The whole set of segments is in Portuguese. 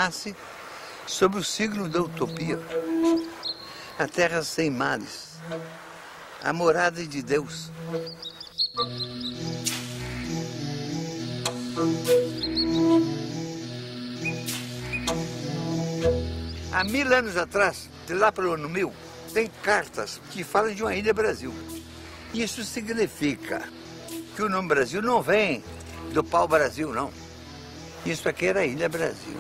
nasce sob o signo da utopia. A terra sem mares, a morada de Deus. Há 1000 anos atrás, de lá para o ano 1000, tem cartas que falam de uma ilha Brasil. Isso significa que o nome Brasil não vem do pau-brasil, não. Isso aqui era a Ilha Brasil,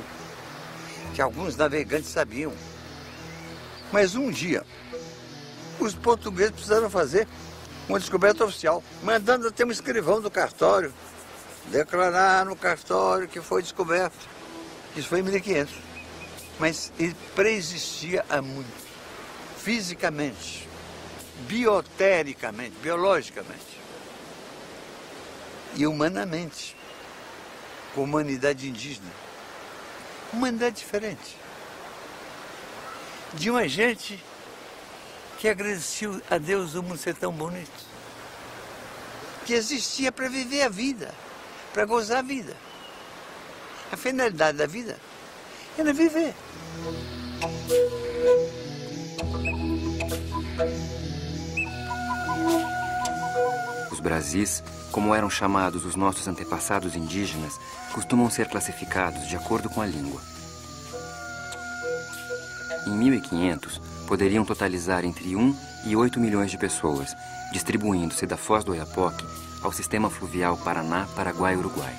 que alguns navegantes sabiam. Mas um dia, os portugueses precisaram fazer uma descoberta oficial, mandando até um escrivão do cartório declarar no cartório que foi descoberto. Isso foi em 1500. Mas ele preexistia há muito, fisicamente, biotericamente, biologicamente e humanamente, com a humanidade indígena. Humanidade diferente. De uma gente que agradeceu a Deus o mundo ser tão bonito, que existia para viver a vida, para gozar a vida. A finalidade da vida era viver. Os Brasis, como eram chamados os nossos antepassados indígenas, costumam ser classificados de acordo com a língua. Em 1500, poderiam totalizar entre 1 e 8 milhões de pessoas, distribuindo-se da Foz do Oiapoque ao sistema fluvial Paraná, Paraguai e Uruguai.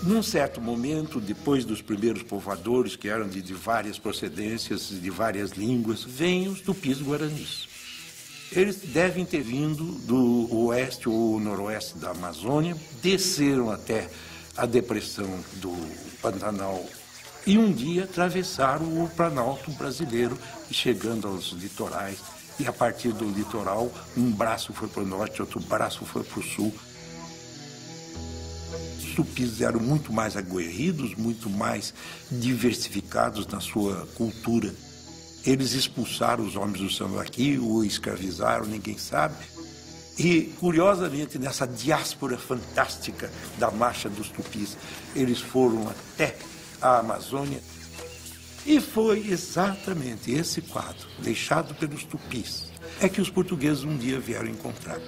Num certo momento, depois dos primeiros povoadores, que eram de várias procedências, de várias línguas, vêm os tupis-guaranis. Eles devem ter vindo do oeste ou noroeste da Amazônia, desceram até a depressão do Pantanal e um dia atravessaram o Planalto brasileiro, chegando aos litorais. E a partir do litoral, um braço foi para o norte, outro braço foi para o sul. Os tupis eram muito mais aguerridos, muito mais diversificados na sua cultura. Eles expulsaram os homens do Sambaqui, ou escravizaram, ninguém sabe. E, curiosamente, nessa diáspora fantástica da marcha dos tupis, eles foram até a Amazônia. E foi exatamente esse quadro, deixado pelos tupis, é que os portugueses um dia vieram encontrar.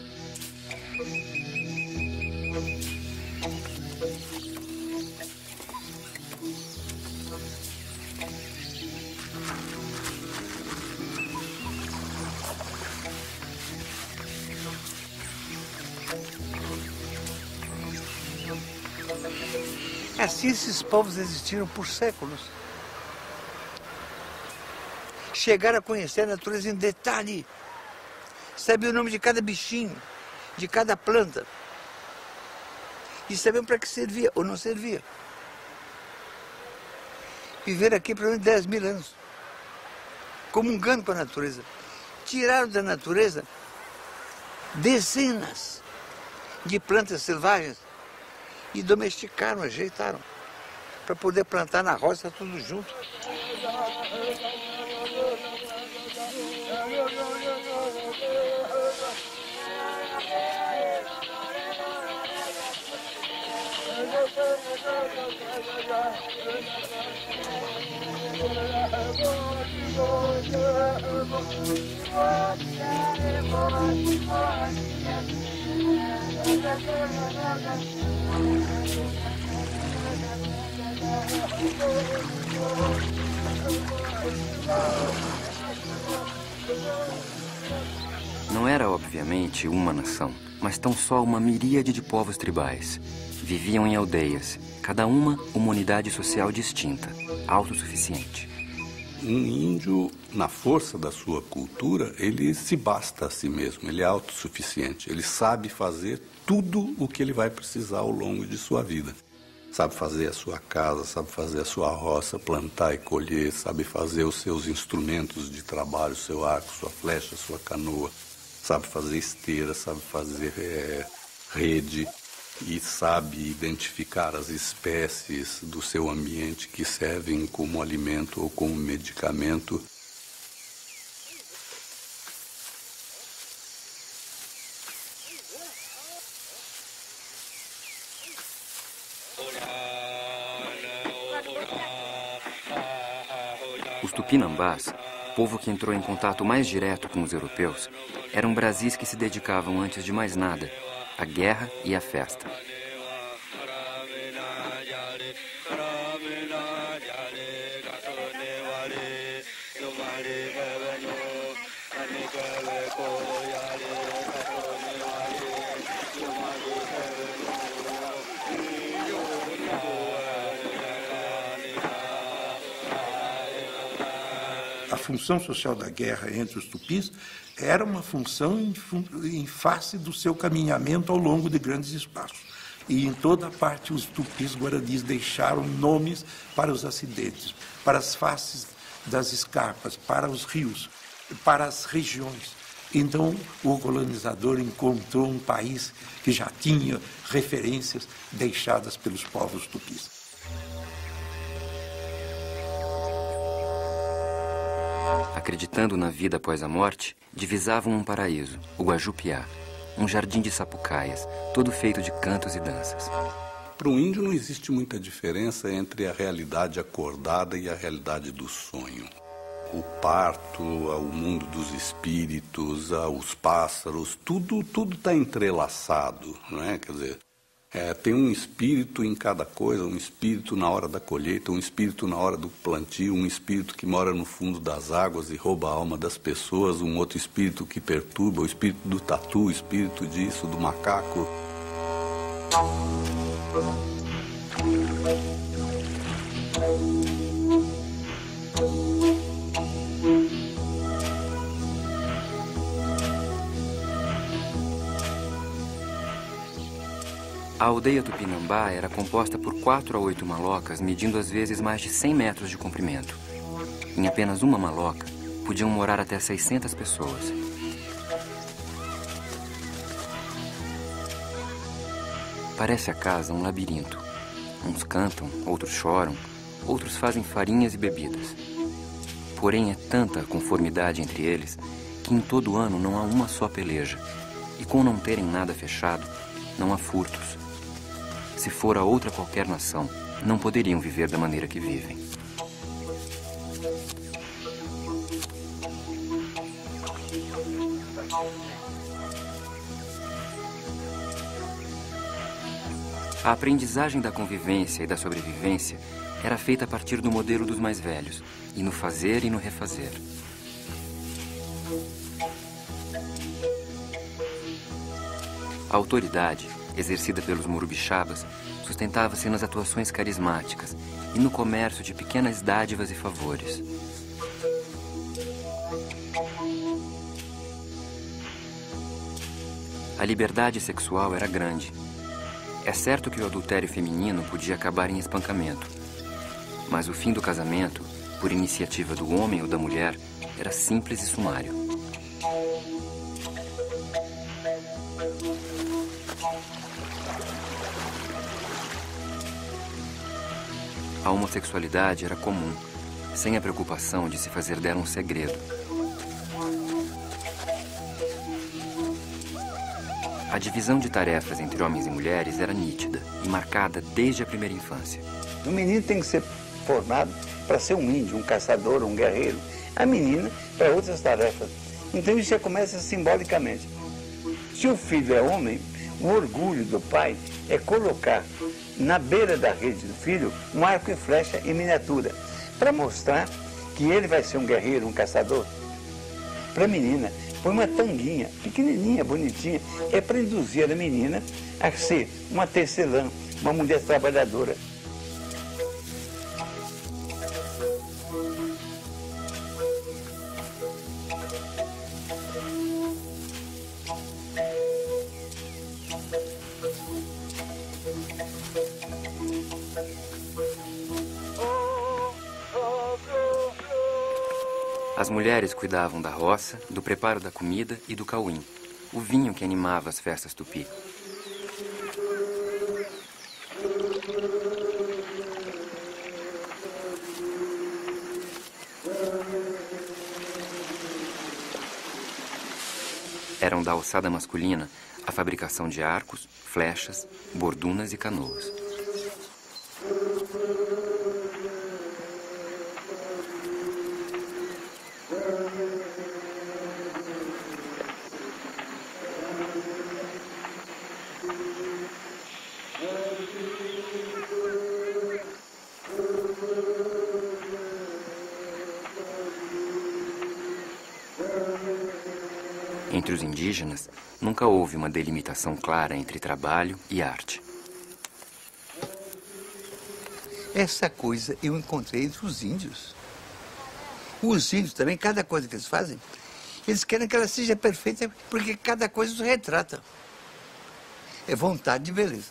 Assim esses povos existiram por séculos. Chegaram a conhecer a natureza em detalhe. Sabiam o nome de cada bichinho, de cada planta. E sabiam para que servia ou não servia. Viveram aqui por 10.000 anos, comungando com a natureza. Tiraram da natureza dezenas de plantas selvagens e domesticaram, ajeitaram, para poder plantar na roça tudo junto. Não era, obviamente, uma nação, mas tão só uma miríade de povos tribais. Viviam em aldeias, cada uma unidade social distinta, autossuficiente. Um índio, na força da sua cultura, ele se basta a si mesmo, ele é autossuficiente. Ele sabe fazer tudo o que ele vai precisar ao longo de sua vida. Sabe fazer a sua casa, sabe fazer a sua roça, plantar e colher, sabe fazer os seus instrumentos de trabalho, seu arco, sua flecha, sua canoa, sabe fazer esteira, sabe fazer rede e sabe identificar as espécies do seu ambiente que servem como alimento ou como medicamento. Tupinambás, povo que entrou em contato mais direto com os europeus, eram Brasis que se dedicavam, antes de mais nada, à guerra e à festa. A função social da guerra entre os tupis era uma função em face do seu caminhamento ao longo de grandes espaços. E em toda parte os tupis guaranis deixaram nomes para os acidentes, para as faces das escarpas, para os rios, para as regiões. Então o colonizador encontrou um país que já tinha referências deixadas pelos povos tupis. Acreditando na vida após a morte, divisavam um paraíso, o Guajupiá, um jardim de sapucaias, todo feito de cantos e danças. Para o índio não existe muita diferença entre a realidade acordada e a realidade do sonho. O parto, o mundo dos espíritos, os pássaros, tudo está entrelaçado, não é? Quer dizer, tem um espírito em cada coisa, um espírito na hora da colheita, um espírito na hora do plantio, um espírito que mora no fundo das águas e rouba a alma das pessoas, um outro espírito que perturba, o espírito do tatu, o espírito disso, do macaco. A aldeia Tupinambá era composta por 4 a 8 malocas, medindo às vezes mais de 100 metros de comprimento. Em apenas uma maloca, podiam morar até 600 pessoas. Parece a casa um labirinto. Uns cantam, outros choram, outros fazem farinhas e bebidas. Porém, é tanta a conformidade entre eles que em todo ano não há uma só peleja. E com não terem nada fechado, não há furtos. Se fora outra qualquer nação, não poderiam viver da maneira que vivem. A aprendizagem da convivência e da sobrevivência era feita a partir do modelo dos mais velhos, e no fazer e no refazer. A autoridade, exercida pelos Murubixabas, sustentava-se nas atuações carismáticas e no comércio de pequenas dádivas e favores. A liberdade sexual era grande. É certo que o adultério feminino podia acabar em espancamento, mas o fim do casamento, por iniciativa do homem ou da mulher, era simples e sumário. A homossexualidade era comum, sem a preocupação de se fazer dela um segredo. A divisão de tarefas entre homens e mulheres era nítida e marcada desde a primeira infância. O menino tem que ser formado para ser um índio, um caçador, um guerreiro. A menina para outras tarefas. Então isso já começa simbolicamente. Se o filho é homem, o orgulho do pai é colocar na beira da rede do filho um arco e flecha em miniatura, para mostrar que ele vai ser um guerreiro, um caçador. Para a menina, põe uma tanguinha, pequenininha, bonitinha, é para induzir a menina a ser uma tecelã, uma mulher trabalhadora. As mulheres cuidavam da roça, do preparo da comida e do cauim, o vinho que animava as festas tupi. Eram da alçada masculina a fabricação de arcos, flechas, bordunas e canoas. Entre os indígenas, nunca houve uma delimitação clara entre trabalho e arte. Essa coisa eu encontrei entre os índios. Os índios também, cada coisa que eles fazem, eles querem que ela seja perfeita, porque cada coisa os retrata. É vontade de beleza.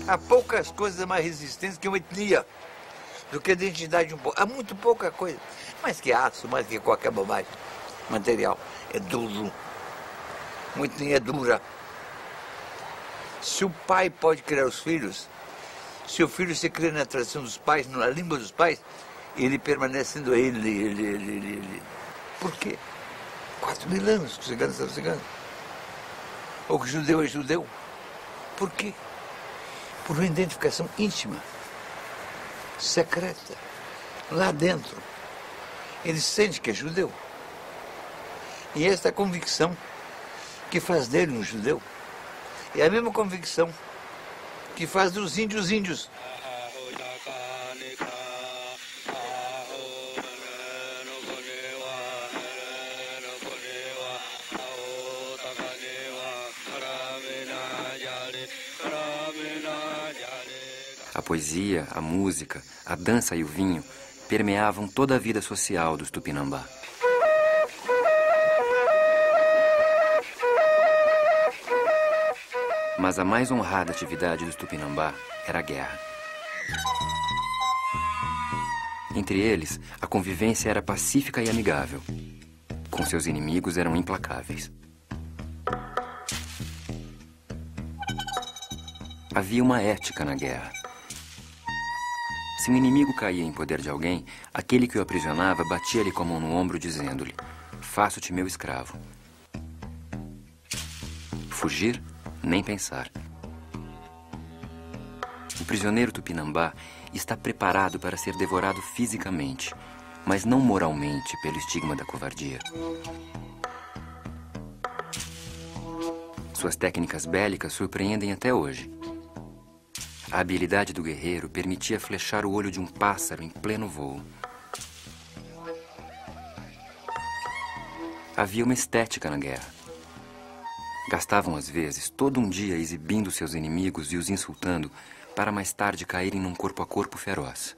Há poucas coisas mais resistentes que uma etnia, do que a identidade de um povo. Há muito pouca coisa. Mais que aço, mais que qualquer bobagem. Material é duro. Uma etnia é dura. Se o pai pode criar os filhos, se o filho se cria na tradição dos pais, na língua dos pais, ele permanece sendo ele. Por quê? 4.000 anos que os ciganos são ciganos. Ou que o judeu é judeu. Por quê? Por uma identificação íntima, secreta, lá dentro. Ele sente que é judeu. E esta convicção que faz dele um judeu é a mesma convicção que faz dos índios índios. A poesia, a música, a dança e o vinho permeavam toda a vida social dos Tupinambá. Mas a mais honrada atividade dos Tupinambá era a guerra. Entre eles, a convivência era pacífica e amigável. Com seus inimigos eram implacáveis. Havia uma ética na guerra. Se um inimigo caía em poder de alguém, aquele que o aprisionava batia-lhe com a mão no ombro, dizendo-lhe: "Faço-te meu escravo." Fugir, nem pensar. O prisioneiro Tupinambá está preparado para ser devorado fisicamente, mas não moralmente pelo estigma da covardia. Suas técnicas bélicas surpreendem até hoje. A habilidade do guerreiro permitia flechar o olho de um pássaro em pleno voo. Havia uma estética na guerra. Gastavam, às vezes, todo um dia exibindo seus inimigos e os insultando, para mais tarde caírem num corpo a corpo feroz.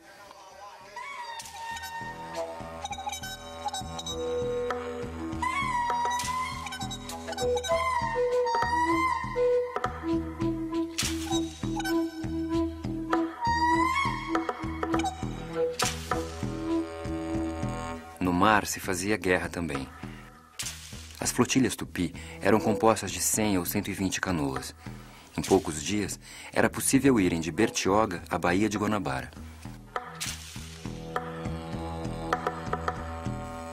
No mar se fazia guerra também. As flotilhas tupi eram compostas de 100 ou 120 canoas. Em poucos dias, era possível irem de Bertioga à Baía de Guanabara.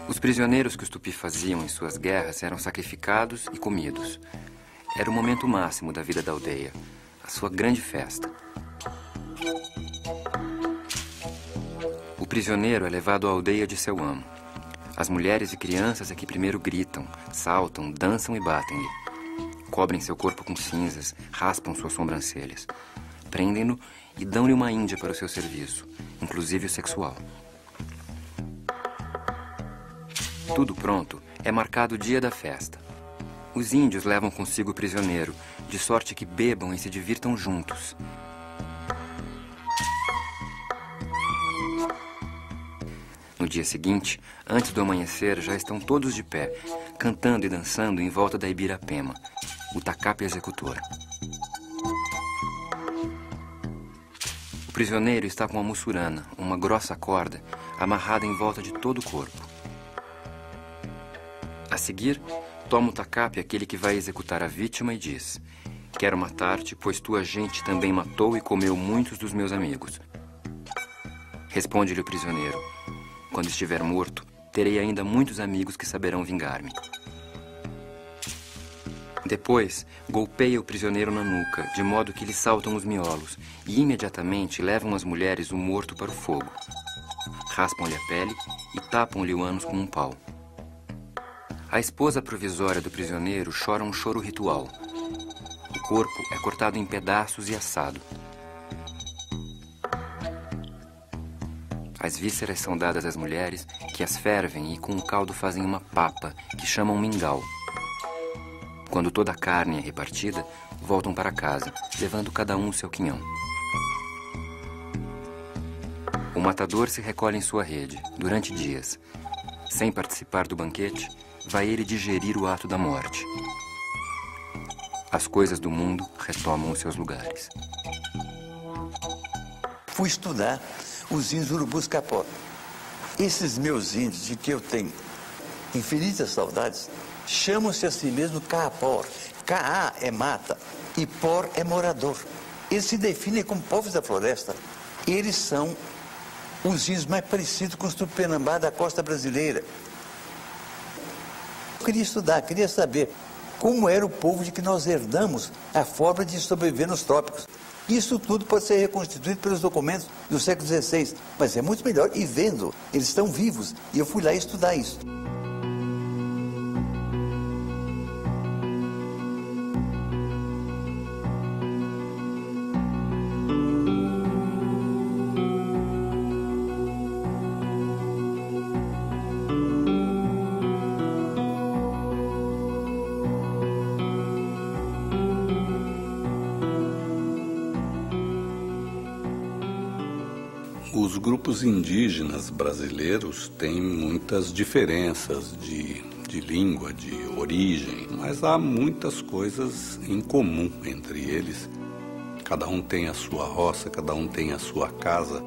Os prisioneiros que os tupi faziam em suas guerras eram sacrificados e comidos. Era o momento máximo da vida da aldeia, a sua grande festa. O prisioneiro é levado à aldeia de seu amo. As mulheres e crianças é que primeiro gritam, saltam, dançam e batem-lhe. Cobrem seu corpo com cinzas, raspam suas sobrancelhas. Prendem-no e dão-lhe uma índia para o seu serviço, inclusive o sexual. Tudo pronto, é marcado o dia da festa. Os índios levam consigo o prisioneiro, de sorte que bebam e se divirtam juntos. No dia seguinte, antes do amanhecer, já estão todos de pé, cantando e dançando em volta da Ibirapema, o tacape executor. O prisioneiro está com uma mussurana, uma grossa corda, amarrada em volta de todo o corpo. A seguir, toma o tacape aquele que vai executar a vítima e diz: "Quero matar-te, pois tua gente também matou e comeu muitos dos meus amigos." Responde-lhe o prisioneiro: "Quando estiver morto, terei ainda muitos amigos que saberão vingar-me." Depois, golpeia o prisioneiro na nuca, de modo que lhe saltam os miolos, e imediatamente levam as mulheres o morto para o fogo. Raspam-lhe a pele e tapam-lhe o ânus com um pau. A esposa provisória do prisioneiro chora um choro ritual. O corpo é cortado em pedaços e assado. As vísceras são dadas às mulheres, que as fervem e com o caldo fazem uma papa, que chamam mingau. Quando toda a carne é repartida, voltam para casa, levando cada um seu quinhão. O matador se recolhe em sua rede, durante dias. Sem participar do banquete, vai ele digerir o ato da morte. As coisas do mundo retomam os seus lugares. Fui estudar os índios urubus capó. Esses meus índios, de que eu tenho infinitas saudades, chamam-se a si mesmo Caapor. Caá é mata e Por é morador. Eles se definem como povos da floresta. Eles são os índios mais parecidos com os Tupinambá da costa brasileira. Eu queria estudar, queria saber como era o povo de que nós herdamos a forma de sobreviver nos trópicos. Isso tudo pode ser reconstituído pelos documentos do século XVI, mas é muito melhor ir vendo. Eles estão vivos e eu fui lá estudar isso. Os grupos indígenas brasileiros têm muitas diferenças de língua, de origem, mas há muitas coisas em comum entre eles. Cada um tem a sua roça, cada um tem a sua casa,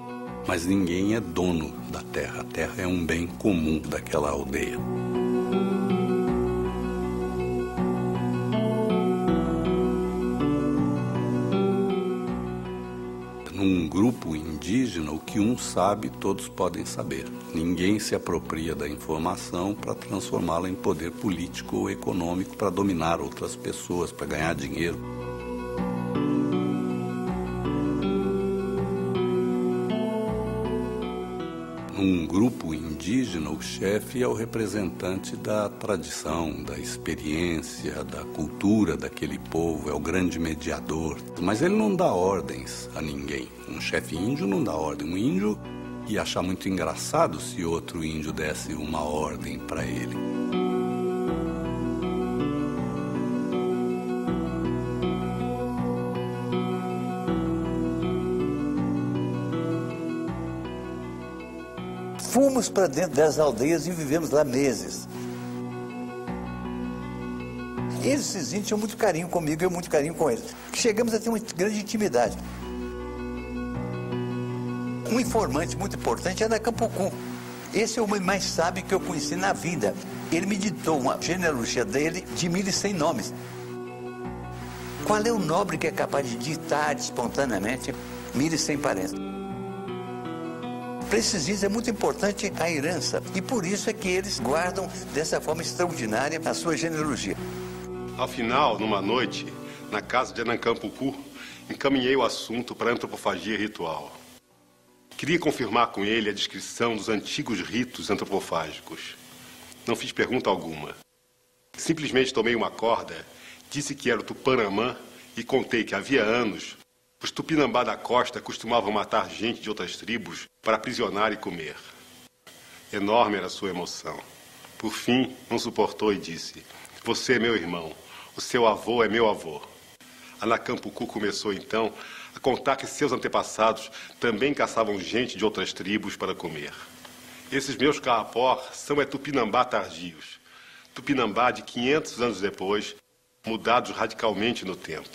mas ninguém é dono da terra. A terra é um bem comum daquela aldeia. Num grupo indígena, o que um sabe, todos podem saber. Ninguém se apropria da informação para transformá-la em poder político ou econômico para dominar outras pessoas, para ganhar dinheiro. Num grupo indígena, o chefe é o representante da tradição, da experiência, da cultura daquele povo, é o grande mediador. Mas ele não dá ordens a ninguém. Um chefe índio não dá ordem. Um índio ia achar muito engraçado se outro índio desse uma ordem para ele. Fomos para dentro das aldeias e vivemos lá meses. Esses índios tinham muito carinho comigo e eu muito carinho com eles. Chegamos a ter uma grande intimidade. Um informante muito importante é da Campucu. Esse é o homem mais sábio que eu conheci na vida. Ele me ditou uma genealogia dele de 1.100 nomes. Qual é o nobre que é capaz de ditar espontaneamente 1.100 parentes? Para esses índios é muito importante a herança e por isso é que eles guardam dessa forma extraordinária a sua genealogia. Ao final, numa noite, na casa de Anancampucu, encaminhei o assunto para a antropofagia ritual. Queria confirmar com ele a descrição dos antigos ritos antropofágicos. Não fiz pergunta alguma. Simplesmente tomei uma corda, disse que era o Tupinambá e contei que havia anos os Tupinambá da costa costumavam matar gente de outras tribos para aprisionar e comer. Enorme era a sua emoção. Por fim, não suportou e disse: "Você é meu irmão, o seu avô é meu avô." Anancampucu começou então a contar que seus antepassados também caçavam gente de outras tribos para comer. Esses meus Caapor são Tupinambá tardios, Tupinambá de 500 anos depois, mudados radicalmente no tempo.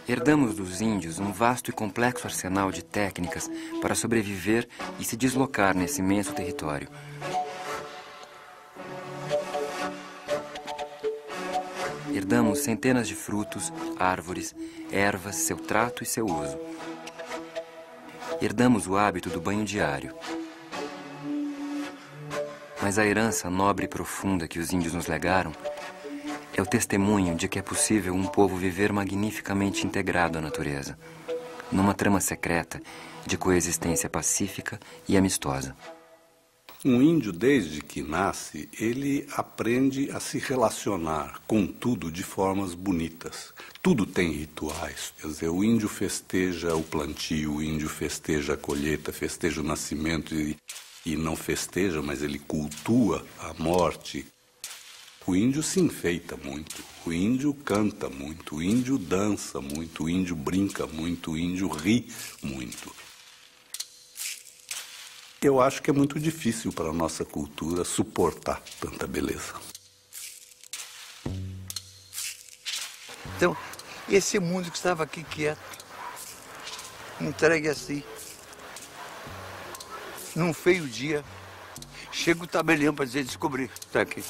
Herdamos dos índios um vasto e complexo arsenal de técnicas para sobreviver e se deslocar nesse imenso território. Herdamos centenas de frutos, árvores, ervas, seu trato e seu uso. Herdamos o hábito do banho diário. Mas a herança nobre e profunda que os índios nos legaram é o testemunho de que é possível um povo viver magnificamente integrado à natureza, numa trama secreta de coexistência pacífica e amistosa. Um índio, desde que nasce, ele aprende a se relacionar com tudo de formas bonitas. Tudo tem rituais. Quer dizer, o índio festeja o plantio, o índio festeja a colheita, festeja o nascimento e não festeja, mas ele cultua a morte. O índio se enfeita muito, o índio canta muito, o índio dança muito, o índio brinca muito, o índio ri muito. Eu acho que é muito difícil para a nossa cultura suportar tanta beleza. Então, esse mundo que estava aqui quieto, entregue assim, num feio dia, chega o tabelião para dizer, descobri, está aqui.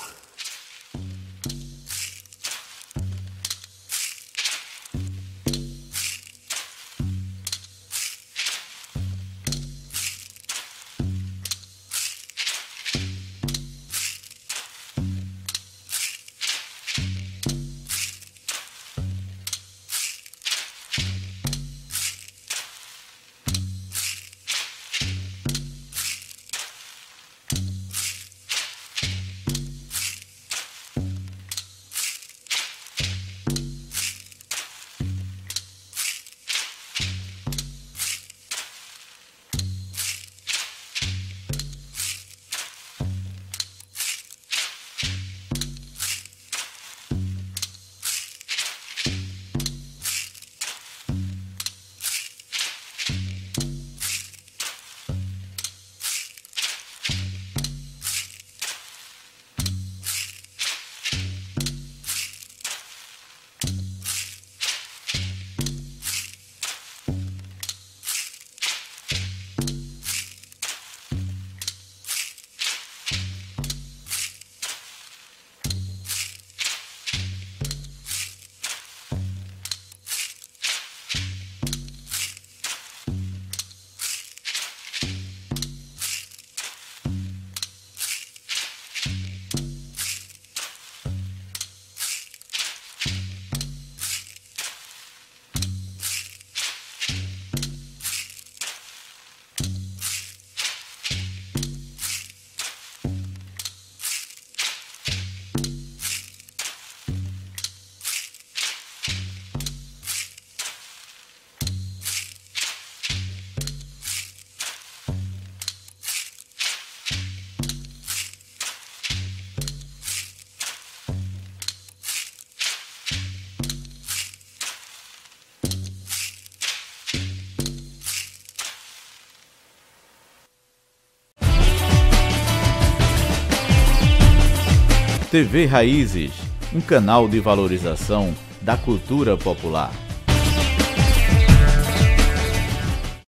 TV Raízes, um canal de valorização da cultura popular.